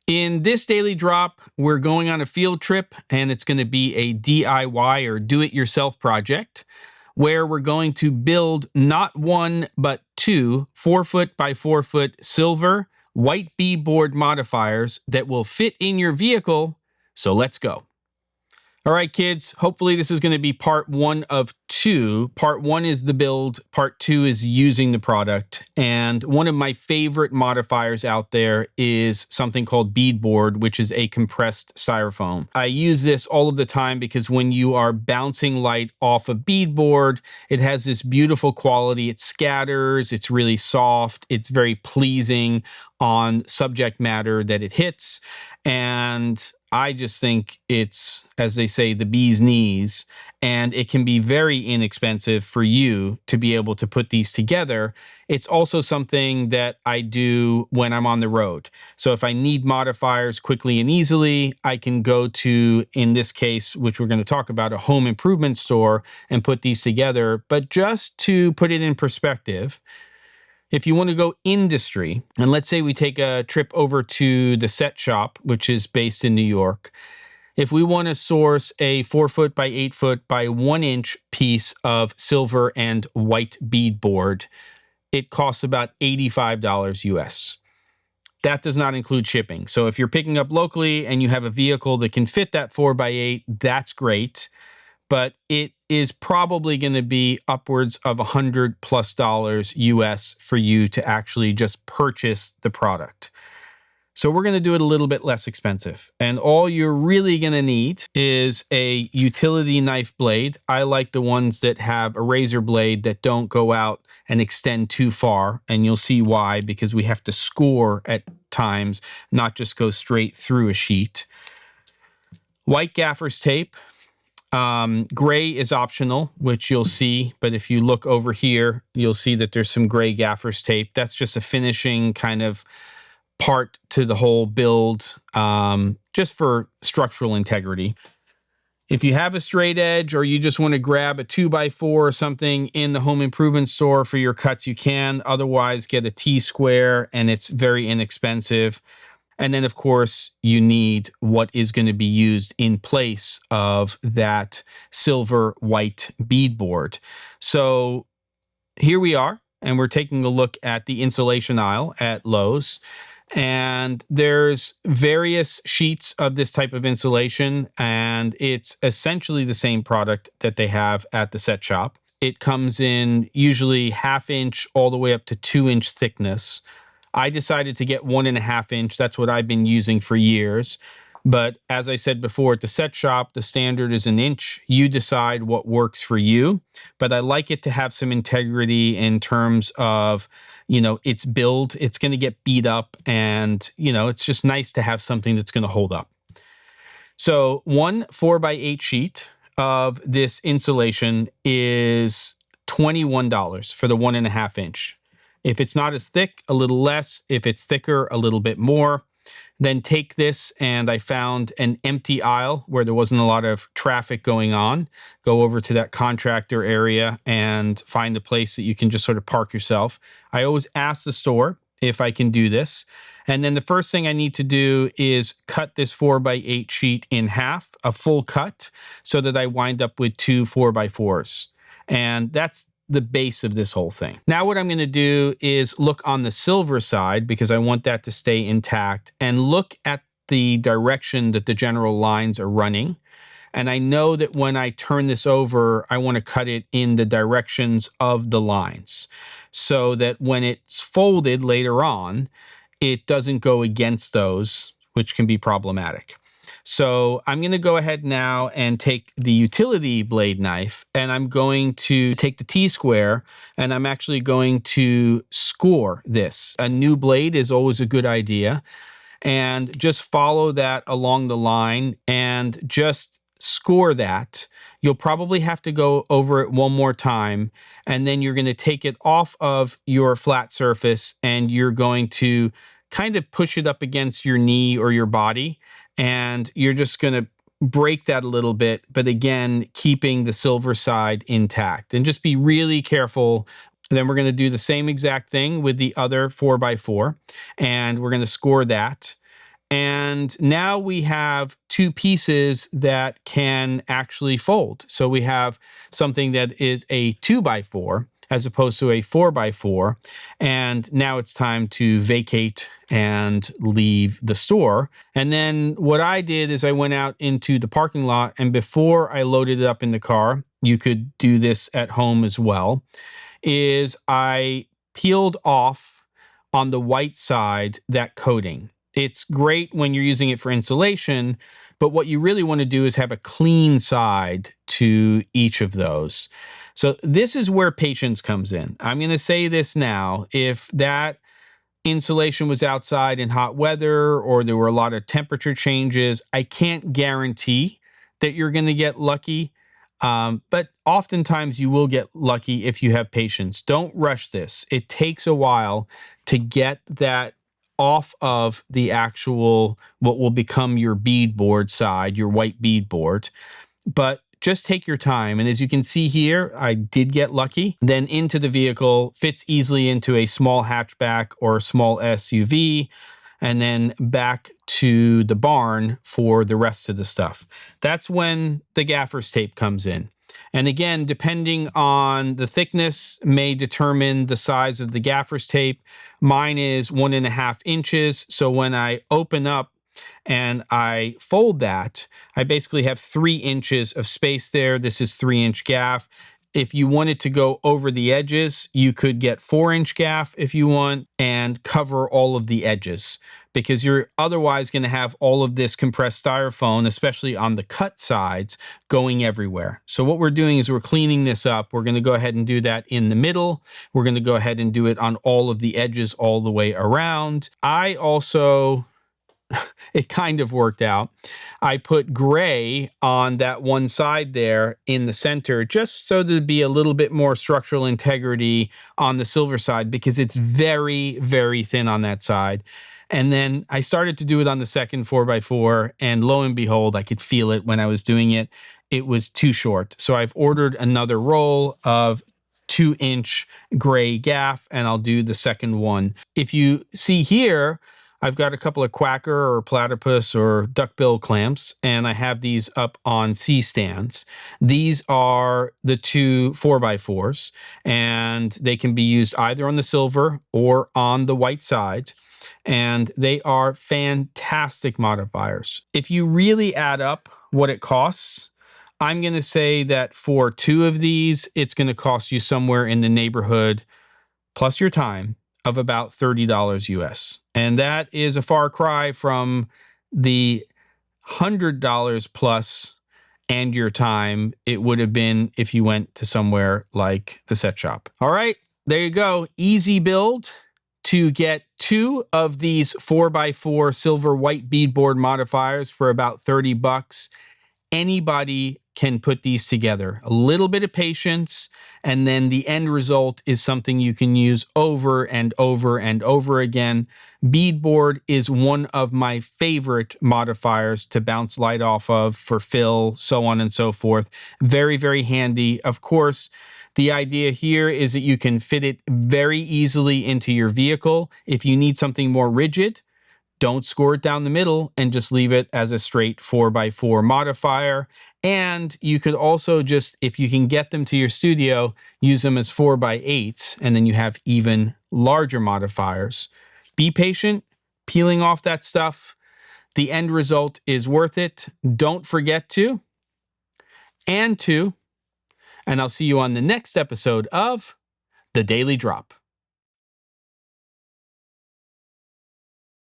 In this daily drop, we're going on a field trip, and it's going to be a DIY or do-it-yourself project where we're going to build not one, but two 4-foot by 4-foot silver white beadboard modifiers that will fit in your vehicle. So let's go. All right, kids, hopefully this is going to be part one of two. Part one is the build. Part two is using the product. And one of my favorite modifiers out there is something called Beadboard, which is a compressed styrofoam. I use this all of the time because when you are bouncing light off of beadboard, it has this beautiful quality. It scatters, it's really soft, it's very pleasing on subject matter that it hits. And I just think it's, as they say, the bee's knees, and it can be very inexpensive for you to be able to put these together. It's also something that I do when I'm on the road. So if I need modifiers quickly and easily, I can go to, in this case, which we're going to talk about, a home improvement store and put these together. But just to put it in perspective, if you want to go industry, and let's say we take a trip over to the Set shop, which is based in New York, if we want to source a 4-foot by 8-foot by 1-inch piece of silver and white beadboard, it costs about $85 US. That does not include shipping. So if you're picking up locally and you have a vehicle that can fit that 4x8, that's great. But it is probably going to be upwards of $100+ US for you to actually just purchase the product. So we're going to do it a little bit less expensive. And all you're really going to need is a utility knife blade. I like the ones that have a razor blade that don't go out and extend too far. And you'll see why, because we have to score at times, not just go straight through a sheet. White gaffer's tape. Gray is optional, which you'll see, but if you look over here, you'll see that there's some gray gaffer's tape. That's just a finishing kind of part to the whole build, just for structural integrity. If you have a straight edge or you just want to grab a 2x4 or something in the home improvement store for your cuts, you can. Otherwise, get a T-square, and it's very inexpensive. And then, of course, you need what is going to be used in place of that silver white beadboard. So here we are, and we're taking a look at the insulation aisle at Lowe's. And there's various sheets of this type of insulation, and it's essentially the same product that they have at the Set shop. It comes in usually 1/2 inch all the way up to 2-inch thickness. I decided to get 1.5 inch. That's what I've been using for years. But as I said before, at the Set shop, the standard is 1 inch. You decide what works for you. But I like it to have some integrity in terms of, you know, its build. It's going to get beat up, and, you know, it's just nice to have something that's going to hold up. So one 4x8 sheet of this insulation is $21 for the 1.5 inch. If it's not as thick, a little less. If it's thicker, a little bit more. Then take this, and I found an empty aisle where there wasn't a lot of traffic going on. Go over to that contractor area and find a place that you can just sort of park yourself. I always ask the store if I can do this. And then the first thing I need to do is cut this 4x8 sheet in half, a full cut, so that I wind up with two 4x4s. And that's the base of this whole thing. Now what I'm going to do is look on the silver side, because I want that to stay intact, and look at the direction that the general lines are running. And I know that when I turn this over, I want to cut it in the directions of the lines, so that when it's folded later on, it doesn't go against those, which can be problematic. So I'm going to go ahead now and take the utility blade knife, and I'm going to take the T-square, and I'm actually going to score this. A new blade is always a good idea, and just follow that along the line and just score that. You'll probably have to go over it one more time, and then you're going to take it off of your flat surface, and you're going to kind of push it up against your knee or your body, and you're just going to break that a little bit, but again, keeping the silver side intact. And just be really careful. Then we're going to do the same exact thing with the other 4x4, and we're going to score that. And now we have two pieces that can actually fold. So we have something that is a 2x4 as opposed to a 4x4. And now it's time to vacate and leave the store. And then what I did is I went out into the parking lot, and before I loaded it up in the car, you could do this at home as well, is I peeled off on the white side that coating. It's great when you're using it for insulation, but what you really want to do is have a clean side to each of those. So this is where patience comes in. I'm going to say this now. If that insulation was outside in hot weather or there were a lot of temperature changes, I can't guarantee that you're going to get lucky. But oftentimes you will get lucky if you have patience. Don't rush this. It takes a while to get that off of the actual, what will become your beadboard side, your white beadboard. But just take your time. And as you can see here, I did get lucky. Then into the vehicle, fits easily into a small hatchback or a small SUV, and then back to the barn for the rest of the stuff. That's when the gaffer's tape comes in. And again, depending on the thickness may determine the size of the gaffer's tape. Mine is 1.5 inches. So when I open up and I fold that, I basically have 3 inches of space there. This is 3-inch gaff. If you wanted to go over the edges, you could get 4-inch gaff if you want and cover all of the edges, because you're otherwise going to have all of this compressed styrofoam, especially on the cut sides, going everywhere. So what we're doing is we're cleaning this up. We're going to go ahead and do that in the middle. We're going to go ahead and do it on all of the edges all the way around. I also... it kind of worked out. I put gray on that one side there in the center, just so there'd be a little bit more structural integrity on the silver side, because it's very, very thin on that side. And then I started to do it on the second 4x4, and lo and behold, I could feel it when I was doing it. It was too short. So I've ordered another roll of 2-inch gray gaff, and I'll do the second one. If you see here, I've got a couple of quacker or platypus or duckbill clamps, and I have these up on C-stands. These are the two 4x4s, and they can be used either on the silver or on the white side, and they are fantastic modifiers. If you really add up what it costs, I'm going to say that for 2 of these, it's going to cost you somewhere in the neighborhood, plus your time, of about $30 US. And that is a far cry from the $100 plus and your time it would have been if you went to somewhere like the set shop. All right, there you go. Easy build to get 2 of these 4x4 silver white beadboard modifiers for about 30 bucks. Anybody can put these together. A little bit of patience, and then the end result is something you can use over and over and over again. Beadboard is one of my favorite modifiers to bounce light off of for fill, so on and so forth. Very, very handy. Of course, the idea here is that you can fit it very easily into your vehicle. If you need something more rigid, don't score it down the middle and just leave it as a straight 4x4 modifier. And you could also just, if you can get them to your studio, use them as 4x8s, and then you have even larger modifiers. Be patient, peeling off that stuff. The end result is worth it. Don't forget to, and I'll see you on the next episode of The Daily Drop.